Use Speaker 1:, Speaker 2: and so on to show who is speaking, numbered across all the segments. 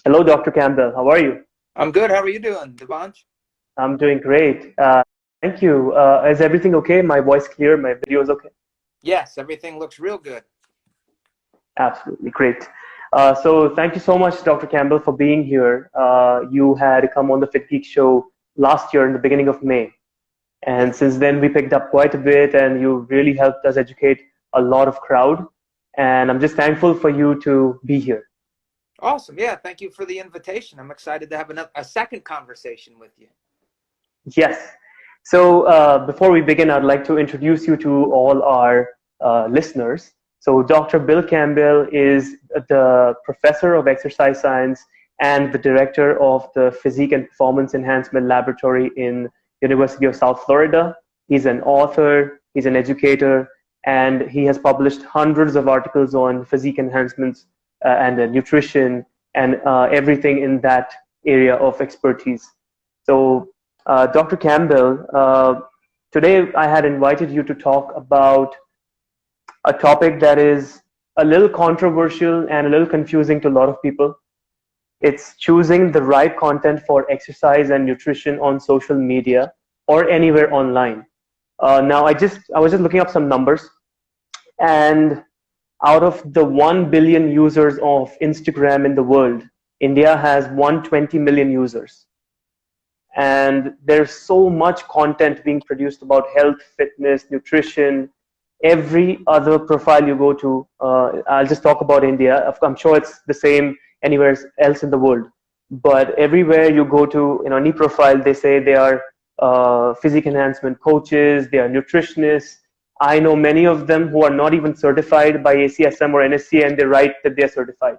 Speaker 1: Hello, Dr. Campbell. How are you?
Speaker 2: I'm good. How are you doing, Devansh?
Speaker 1: I'm doing great. Thank you. Is everything okay? My voice clear? My video is okay?
Speaker 2: Yes, everything looks real good.
Speaker 1: Absolutely great. So thank you so much, Dr. Campbell, for being here. You had come on the Fit Geek show last year in the beginning of May. And since then, we picked up quite a bit, and you really helped us educate a lot of crowd. And I'm just thankful for you to be here.
Speaker 2: Awesome. Yeah, thank you for the invitation. I'm excited to have a second conversation with you.
Speaker 1: Yes. So before we begin, I'd like to introduce you to all our listeners. So Dr. Bill Campbell is the professor of exercise science and the director of the Physique and Performance Enhancement Laboratory in University of South Florida. He's an author, he's an educator, and he has published hundreds of articles on physique enhancements and nutrition and everything in that area of expertise. So Dr. Campbell, today I had invited you to talk about a topic that is a little controversial and a little confusing to a lot of people. It's choosing the right content for exercise and nutrition on social media or anywhere online. Now, I was just looking up some numbers, and out of the 1 billion users of Instagram in the world, India has 120 million users. And there's so much content being produced about health, fitness, nutrition. Every other profile you go to, I'll just talk about India. I'm sure it's the same anywhere else in the world. But everywhere you go to, any profile, they say they are physique enhancement coaches, they are nutritionists. I know many of them who are not even certified by ACSM or NSC, and they write that they're certified.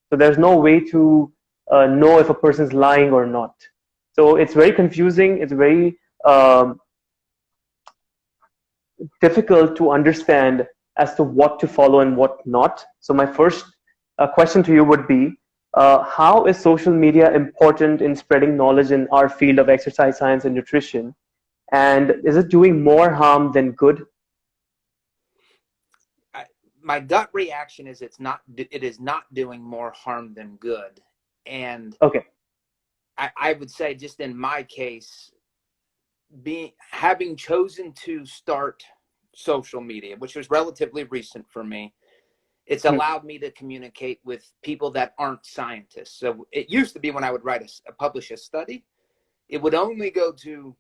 Speaker 1: So there's no way to know if a person's lying or not. So it's very confusing. It's very difficult to understand as to what to follow and what not. So my first question to you would be, how is social media important in spreading knowledge in our field of exercise science and nutrition? And is it doing more harm than good?
Speaker 2: My gut reaction is it is not doing more harm than good. And
Speaker 1: okay.
Speaker 2: I would say, just in my case, having chosen to start social media, which was relatively recent for me, it's allowed me to communicate with people that aren't scientists. So it used to be, when I would publish a study, it would only go to,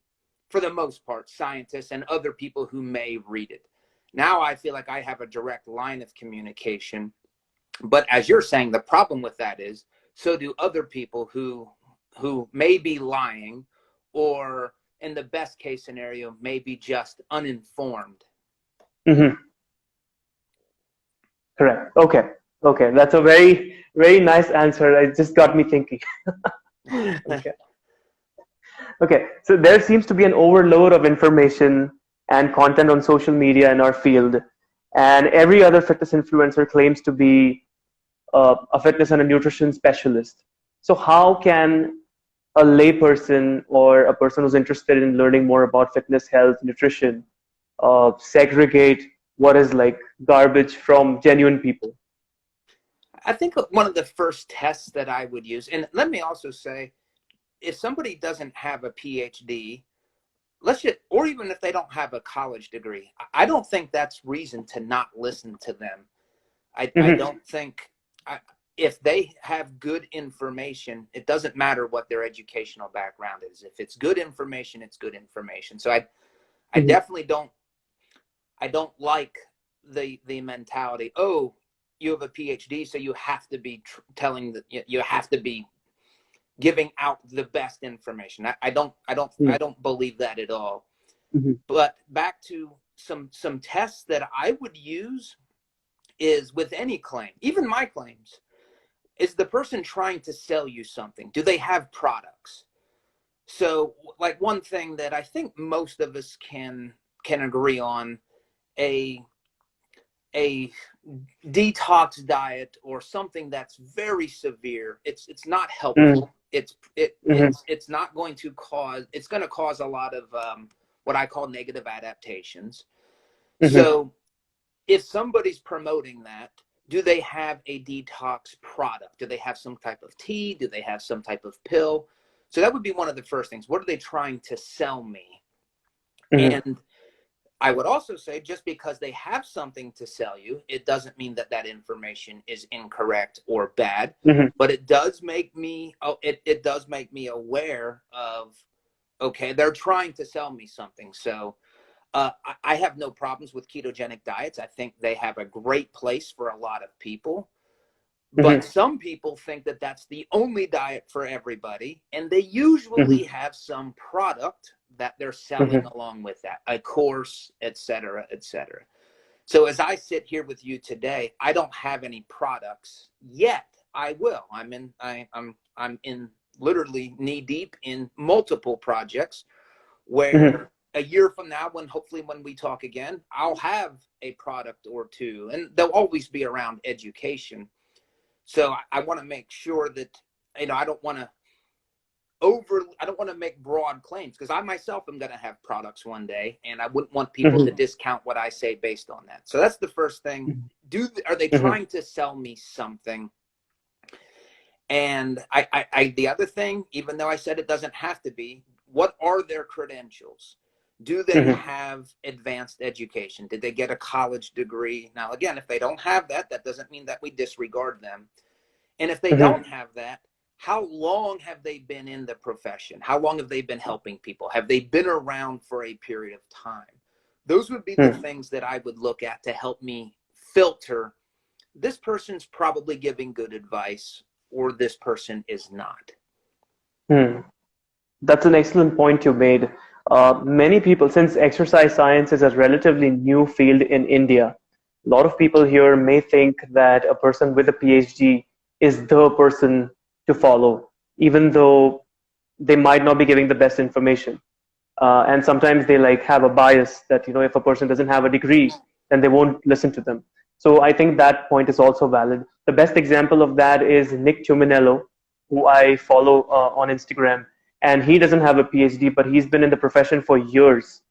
Speaker 2: for the most part, scientists and other people who may read it. Now I feel like I have a direct line of communication. But as you're saying, the problem with that is, so do other people who may be lying, or in the best case scenario, may be just uninformed.
Speaker 1: Mm-hmm. Correct. Okay. That's a very, very nice answer. It just got me thinking. Okay. So there seems to be an overload of information and content on social media in our field. And every other fitness influencer claims to be a fitness and a nutrition specialist. So how can a layperson or a person who's interested in learning more about fitness, health, nutrition, segregate what is like garbage from genuine people?
Speaker 2: I think one of the first tests that I would use, and let me also say, if somebody doesn't have a PhD, or even if they don't have a college degree, I don't think that's reason to not listen to them. I don't think, if they have good information, it doesn't matter what their educational background is. If it's good information, it's good information. So I definitely don't like the mentality, oh, you have a PhD, so you have to be you have to be giving out the best information. I don't believe that at all. But back to some tests that I would use is, with any claim, even my claims, is the person trying to sell you something? Do they have products? So, like, one thing that I think most of us can agree on, a detox diet or something that's very severe, it's not helpful. It's not going to cause, it's going to cause a lot of what I call negative adaptations. So if somebody's promoting that, Do they have a detox product? Do they have some type of tea? Do they have some type of pill? So that would be one of the first things. What are they trying to sell me?
Speaker 1: Mm-hmm.
Speaker 2: And I would also say, just because they have something to sell you, it doesn't mean that that information is incorrect or bad.
Speaker 1: Mm-hmm.
Speaker 2: But it does make me, it does make me aware of, okay, they're trying to sell me something. So I have no problems with ketogenic diets. I think they have a great place for a lot of people. But
Speaker 1: Mm-hmm.
Speaker 2: some people think that that's the only diet for everybody. And they usually
Speaker 1: Mm-hmm.
Speaker 2: have some product that they're selling
Speaker 1: Mm-hmm.
Speaker 2: along with that, a course, et cetera, et cetera. So as I sit here with you today, I don't have any products yet. I will. I'm in literally knee deep in multiple projects
Speaker 1: Mm-hmm.
Speaker 2: where a year from now, when we talk again, I'll have a product or two, and they'll always be around education. So I want to make sure that, I don't want to make broad claims, because I myself am going to have products one day, and I wouldn't want people to
Speaker 1: Mm-hmm.
Speaker 2: discount what I say based on that. So that's the first thing. Are they
Speaker 1: Mm-hmm.
Speaker 2: trying to sell me something? And the other thing, even though I said it doesn't have to be, what are their credentials? Do they
Speaker 1: Mm-hmm.
Speaker 2: have advanced education? Did they get a college degree? Now, again, if they don't have that, that doesn't mean that we disregard them. And if they
Speaker 1: Mm-hmm.
Speaker 2: don't have that, how long have they been in the profession? How long have they been helping people? Have they been around for a period of time? Those would be the
Speaker 1: Mm-hmm.
Speaker 2: things that I would look at to help me filter, this person's probably giving good advice, or this person is not.
Speaker 1: Hmm. That's an excellent point you made. Many people, since exercise science is a relatively new field in India, a lot of people here may think that a person with a PhD is the person to follow, even though they might not be giving the best information. And sometimes they like have a bias that, if a person doesn't have a degree, then they won't listen to them. So I think that point is also valid. The best example of that is Nick Tuminello, who I follow on Instagram, and he doesn't have a PhD, but he's been in the profession for years,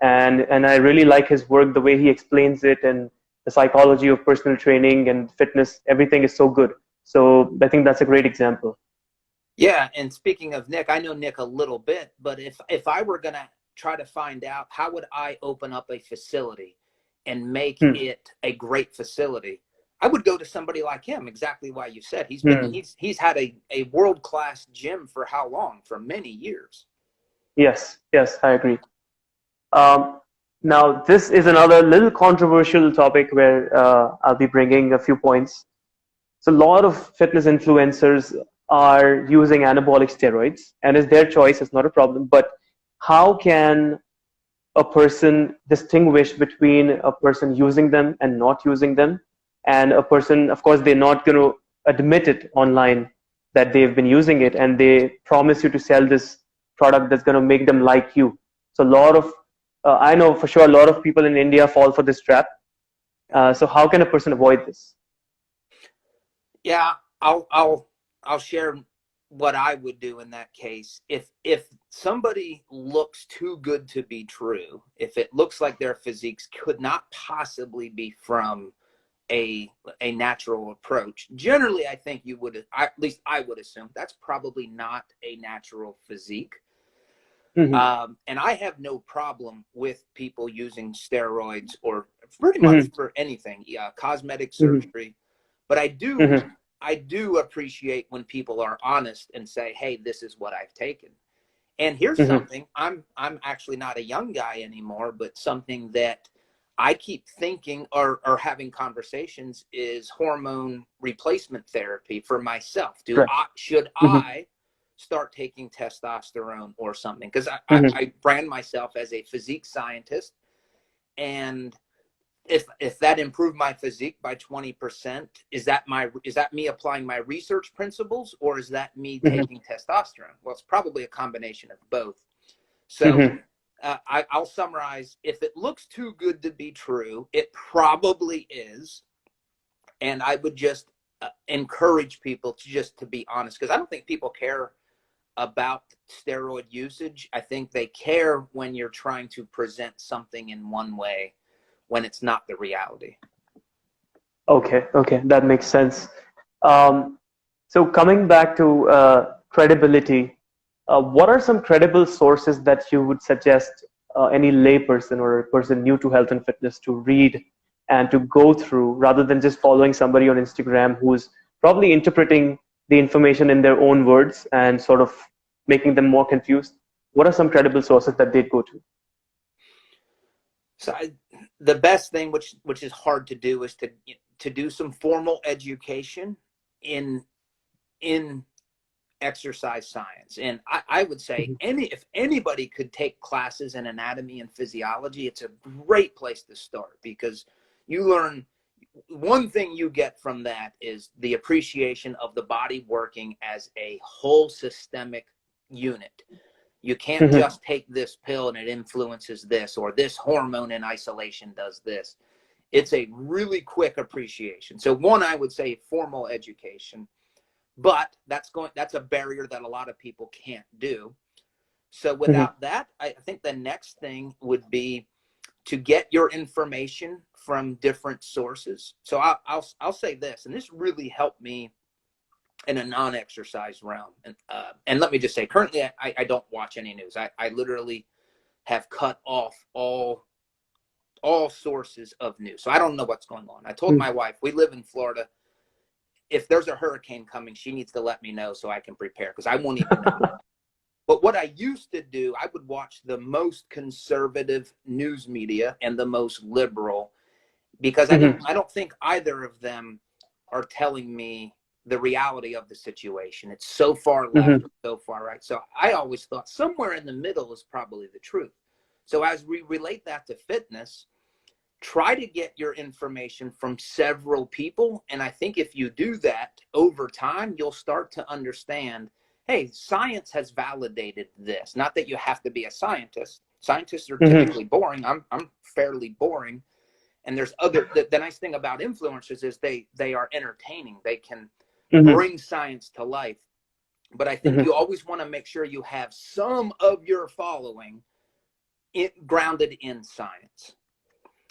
Speaker 1: and I really like his work, the way he explains it, and the psychology of personal training and fitness. Everything is so good. So I think that's a great example.
Speaker 2: Yeah, and speaking of Nick, I know Nick a little bit, but if I were going to try to find out, how would I open up a facility and make
Speaker 1: Hmm.
Speaker 2: it a great facility, I would go to somebody like him. Exactly why you said
Speaker 1: Hmm.
Speaker 2: he's had a world-class gym for how long? For many years.
Speaker 1: Yes, yes, I agree. Um, Now, this is another little controversial topic where I'll be bringing a few points. So, a lot of fitness influencers are using anabolic steroids, and it's their choice, it's not a problem. But how can a person distinguish between a person using them and not using them? And a person, of course, they're not going to admit it online that they've been using it, and they promise you to sell this product that's going to make them like you. So, a lot of I know for sure a lot of people in India fall for this trap. So, how can a person avoid this?
Speaker 2: Yeah, I'll share what I would do in that case. If somebody looks too good to be true, if it looks like their physiques could not possibly be from a a natural approach, generally I think at least I would assume that's probably not a natural physique.
Speaker 1: Mm-hmm.
Speaker 2: And I have no problem with people using steroids or pretty much
Speaker 1: Mm-hmm.
Speaker 2: for anything, yeah, cosmetic
Speaker 1: Mm-hmm.
Speaker 2: surgery. But
Speaker 1: Mm-hmm.
Speaker 2: I do appreciate when people are honest and say, "Hey, this is what I've taken." And here's
Speaker 1: Mm-hmm.
Speaker 2: something, I'm actually not a young guy anymore, but something that I keep thinking or having conversations is hormone replacement therapy for myself.
Speaker 1: Correct.
Speaker 2: Should
Speaker 1: Mm-hmm.
Speaker 2: I start taking testosterone or something? Because
Speaker 1: Mm-hmm.
Speaker 2: I brand myself as a physique scientist, and if that improved my physique by 20%, is that me applying my research principles, or is that me
Speaker 1: Mm-hmm.
Speaker 2: taking testosterone? Well, it's probably a combination of both. So
Speaker 1: Mm-hmm.
Speaker 2: I'll summarize. If it looks too good to be true, it probably is. And I would just encourage people to be honest, because I don't think people care about steroid usage. I think they care when you're trying to present something in one way when it's not the reality.
Speaker 1: Okay, okay, that makes sense. Um, so coming back to credibility, what are some credible sources that you would suggest any layperson or a person new to health and fitness to read and to go through rather than just following somebody on Instagram who's probably interpreting the information in their own words and sort of making them more confused? What are some credible sources that they'd go to?
Speaker 2: So the best thing, which is hard to do, is to do some formal education in in exercise science. And I would say if anybody could take classes in anatomy and physiology, it's a great place to start, because you learn one thing you get from that is the appreciation of the body working as a whole systemic unit. You can't
Speaker 1: Mm-hmm.
Speaker 2: just take this pill and it influences this, or this hormone in isolation does this. It's a really quick appreciation. So one, I would say formal education, but that's a barrier that a lot of people can't do. So
Speaker 1: Mm-hmm.
Speaker 2: without that, I think the next thing would be to get your information from different sources. So I'll say this, and this really helped me in a non-exercise realm. And let me just say, currently, I don't watch any news. I literally have cut off all sources of news. So I don't know what's going on. I told my wife, we live in Florida. If there's a hurricane coming, she needs to let me know so I can prepare, because I won't even know. But what I used to do, I would watch the most conservative news media and the most liberal, because
Speaker 1: Mm-hmm.
Speaker 2: I don't think either of them are telling me the reality of the situation. It's so far left,
Speaker 1: Mm-hmm.
Speaker 2: so far right. So I always thought somewhere in the middle is probably the truth. So as we relate that to fitness, try to get your information from several people. And I think if you do that over time, you'll start to understand, hey, science has validated this. Not that you have to be a scientist. Scientists are
Speaker 1: Mm-hmm.
Speaker 2: typically boring. I'm fairly boring. And there's the nice thing about influencers is they are entertaining. They can
Speaker 1: Mm-hmm.
Speaker 2: bring science to life. But I think
Speaker 1: Mm-hmm.
Speaker 2: you always want to make sure you have some of your following grounded in science.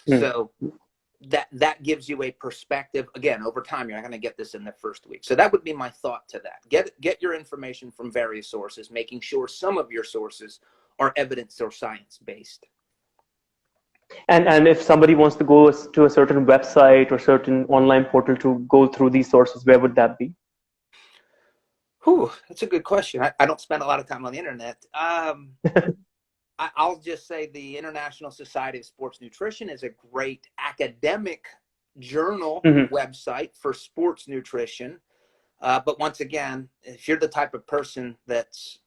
Speaker 2: So that gives you a perspective. Again, over time, you're not going to get this in the first week. So that would be my thought to that. Get your information from various sources, making sure some of your sources are evidence or science based.
Speaker 1: And if somebody wants to go to a certain website or certain online portal to go through these sources, where would that be?
Speaker 2: Whew, that's a good question. I don't spend a lot of time on the internet. I'll just say the International Society of Sports Nutrition is a great academic journal
Speaker 1: Mm-hmm.
Speaker 2: website for sports nutrition. But once again, if you're the type of person that's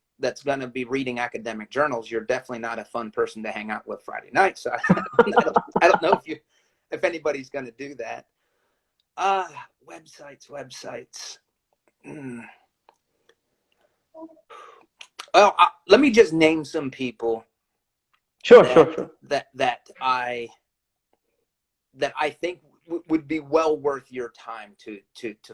Speaker 2: going to be reading academic journals, you're definitely not a fun person to hang out with Friday night. So I don't know if anybody's going to do that. Websites. Mm. Well, let me just name some people
Speaker 1: Sure,
Speaker 2: that
Speaker 1: sure, sure.
Speaker 2: that I think would be well worth your time to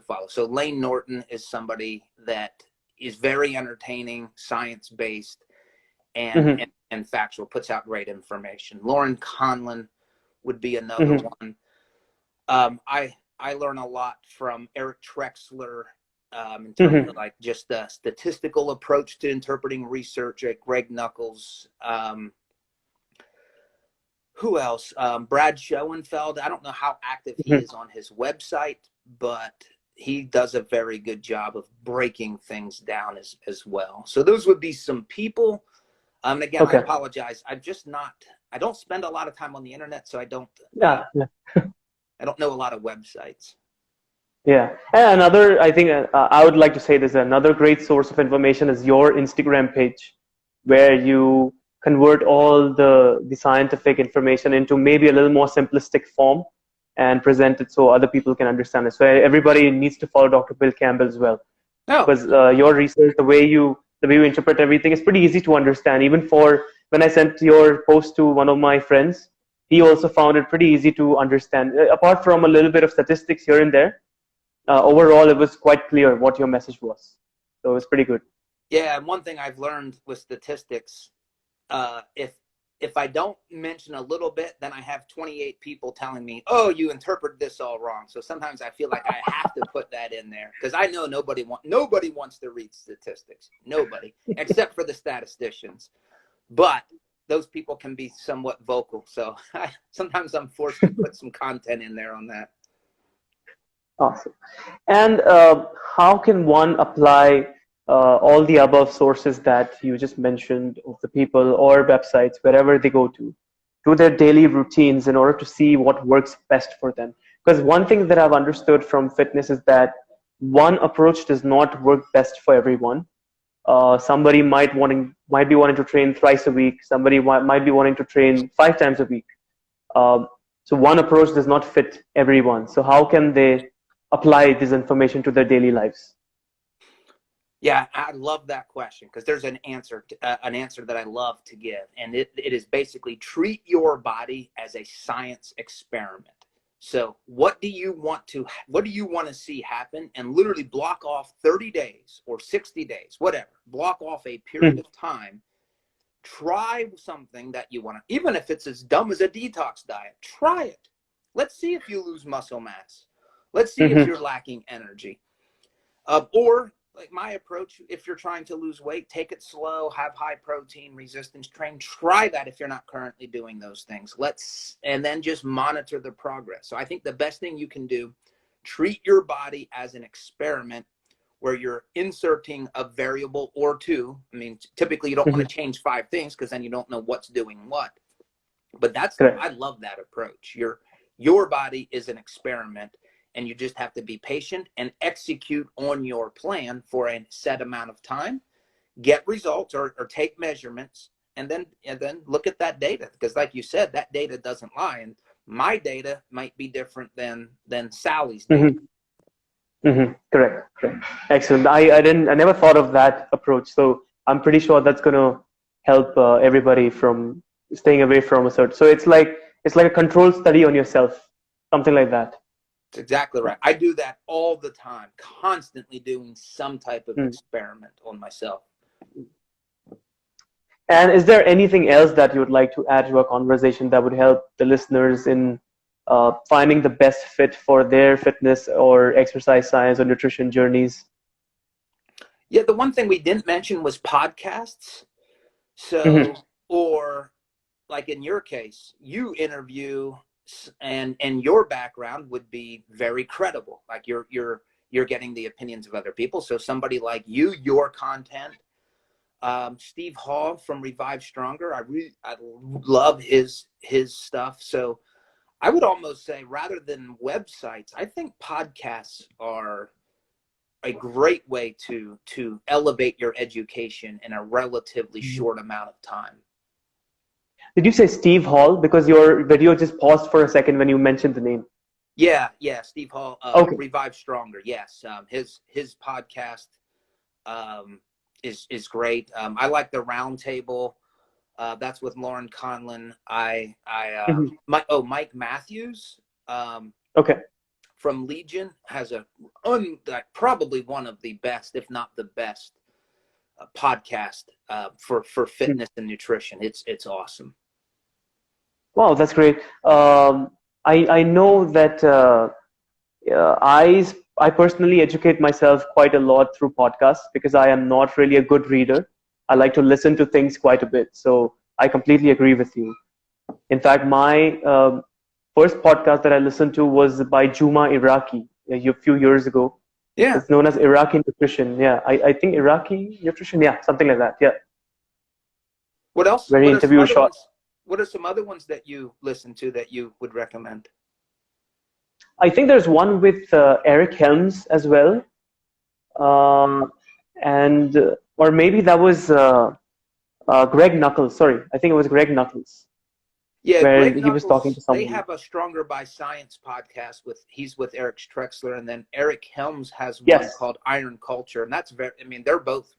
Speaker 2: follow. So Lane Norton is somebody that is very entertaining, science based, and,
Speaker 1: Mm-hmm.
Speaker 2: and and factual. Puts out great information. Lauren Conlon would be another
Speaker 1: Mm-hmm.
Speaker 2: one. I learn a lot from Eric Trexler, in terms
Speaker 1: Mm-hmm.
Speaker 2: of like just the statistical approach to interpreting research. At Greg Knuckles. Who else? Brad Schoenfeld. I don't know how active he
Speaker 1: Mm-hmm.
Speaker 2: is on his website, but he does a very good job of breaking things down as well. So those would be some people. And again, I
Speaker 1: Okay.
Speaker 2: apologize. I don't spend a lot of time on the internet, so
Speaker 1: Yeah. Yeah.
Speaker 2: I don't know a lot of websites.
Speaker 1: Yeah. And another, I think I would like to say this, another great source of information is your Instagram page, where you convert all the scientific information into maybe a little more simplistic form and present it so other people can understand it. So everybody needs to follow Dr. Bill Campbell as well,
Speaker 2: Oh,
Speaker 1: because your research, the way you interpret everything is pretty easy to understand. Even for when I sent your post to one of my friends, he also found it pretty easy to understand. Apart from a little bit of statistics here and there, overall it was quite clear what your message was. So it was pretty good.
Speaker 2: yeah. And one thing I've learned with statistics, if if I don't mention a little bit, then I have 28 people telling me, oh, you interpreted this all wrong. So sometimes I feel like I have to put that in there because I know nobody wants to read statistics. Nobody, except for the statisticians. But those people can be somewhat vocal. So sometimes I'm forced to put some content in there on that.
Speaker 1: Awesome. And how can one apply all the above sources that you just mentioned of the people or websites, wherever they go to their daily routines in order to see what works best for them? Because one thing that I've understood from fitness is that one approach does not work best for everyone. Somebody might be wanting to train thrice a week. Somebody might be wanting to train 5 times a week. So one approach does not fit everyone. So how can they apply this information to their daily lives?
Speaker 2: Yeah, I love that question because there's an answer that I love to give, and it is basically treat your body as a science experiment. So what do you want to see happen, and literally block off 30 days or 60 days, whatever, block off a period of time. Try something that you want to, even if it's as dumb as a detox diet, try it. Let's see if you lose muscle mass. Let's see if you're lacking energy. Or like my approach, if you're trying to lose weight, take it slow, have high protein resistance train. Try that if you're not currently doing those things. And then just monitor the progress. So I think the best thing you can do, treat your body as an experiment where you're inserting a variable or two. I mean, typically you don't want to change 5 things because then you don't know what's doing what. But I love that approach. Your body is an experiment, and you just have to be patient and execute on your plan for a set amount of time, get results or take measurements, and then look at that data. Because like you said, that data doesn't lie. And my data might be different than Sally's data.
Speaker 1: Correct. Excellent. I never thought of that approach. So I'm pretty sure that's going to help everybody from staying away from a certain. So it's like a controlled study on yourself, something like that.
Speaker 2: That's exactly right. I do that all the time, constantly doing some type of experiment on myself.
Speaker 1: And is there anything else that you would like to add to our conversation that would help the listeners in finding the best fit for their fitness or exercise science or nutrition journeys?
Speaker 2: Yeah, the one thing we didn't mention was podcasts. So, or like in your case, you interview, and your background would be very credible. Like you're getting the opinions of other people. So somebody like you, your content. Steve Hall from Revive Stronger, I love his stuff. So I would almost say, rather than websites, I think podcasts are a great way to elevate your education in a relatively short amount of time.
Speaker 1: Did you say Steve Hall? Because your video just paused for a second when you mentioned the name.
Speaker 2: Yeah, Steve Hall,
Speaker 1: okay.
Speaker 2: Revive Stronger. Yes, his podcast is great. I like the Roundtable. That's with Lauren Conlon. Mike Matthews.
Speaker 1: Okay.
Speaker 2: From Legion has probably one of the best, if not the best, podcast for fitness and nutrition. It's awesome.
Speaker 1: Wow, that's great. I know that I personally educate myself quite a lot through podcasts because I am not really a good reader. I like to listen to things quite a bit. So I completely agree with you. In fact, my first podcast that I listened to was by Juma Iraqi a few years ago.
Speaker 2: Yeah.
Speaker 1: It's known as Iraqi Nutrition. Yeah, I think Iraqi Nutrition. Yeah, something like that. Yeah.
Speaker 2: What else?
Speaker 1: Very interview short.
Speaker 2: What are some other ones that you listen to that you would recommend?
Speaker 1: I think there's one with Eric Helms as well. Or maybe that was Greg Knuckles. Sorry, I think it was Greg Knuckles.
Speaker 2: Yeah,
Speaker 1: where
Speaker 2: Greg
Speaker 1: he
Speaker 2: Knuckles,
Speaker 1: was talking to someone.
Speaker 2: They have a Stronger by Science podcast he's with Eric Trexler, and then Eric Helms has one called Iron Culture, and that's they're both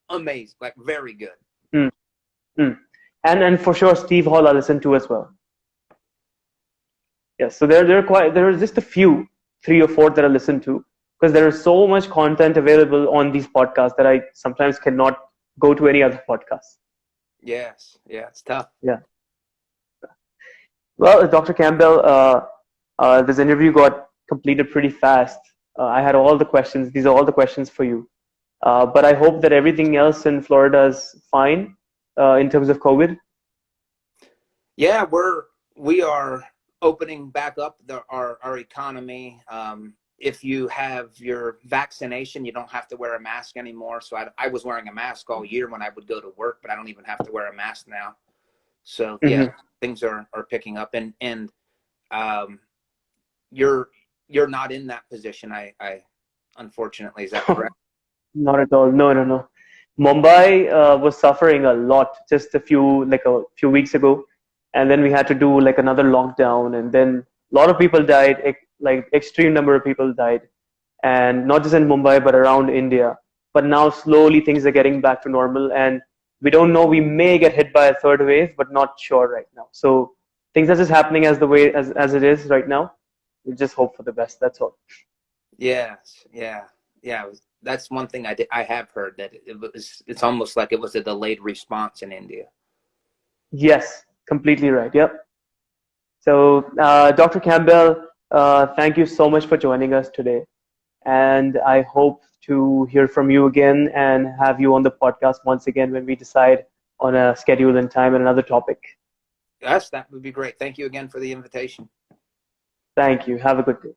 Speaker 2: amazing, like very good.
Speaker 1: And for sure Steve Hall I listen to as well. Yes, so there are just a few, 3 or 4 that I listen to, because there is so much content available on these podcasts that I sometimes cannot go to any other podcast.
Speaker 2: Yes. Yeah, it's tough.
Speaker 1: Yeah. Well, Dr. Campbell, this interview got completed pretty fast. I had all the questions. These are all the questions for you. But I hope that everything else in Florida is fine in terms of COVID.
Speaker 2: Yeah, we are opening back up our economy. If you have your vaccination, you don't have to wear a mask anymore. So I was wearing a mask all year when I would go to work, but I don't even have to wear a mask now. So yeah,
Speaker 1: Hmm.
Speaker 2: things are picking up, and um, you're you're not in that position. I unfortunately, is that correct?
Speaker 1: Not at all. No, no, no. Mumbai was suffering a lot just a few weeks ago, and then we had to do like another lockdown, and then a lot of people died. Like extreme number of people died, and not just in Mumbai but around India. But now slowly things are getting back to normal, and we don't know. We may get hit by a third wave, but not sure right now. So things are just happening as the way as it is right now. We just hope for the best. That's all.
Speaker 2: Yes, yeah, yeah. That's one thing I have heard that it's almost like it was a delayed response in India.
Speaker 1: Yes, completely right. Yep. So, Dr. Campbell, thank you so much for joining us today. And I hope to hear from you again and have you on the podcast once again when we decide on a schedule and time and another topic.
Speaker 2: Yes, that would be great. Thank you again for the invitation.
Speaker 1: Thank you. Have a good day.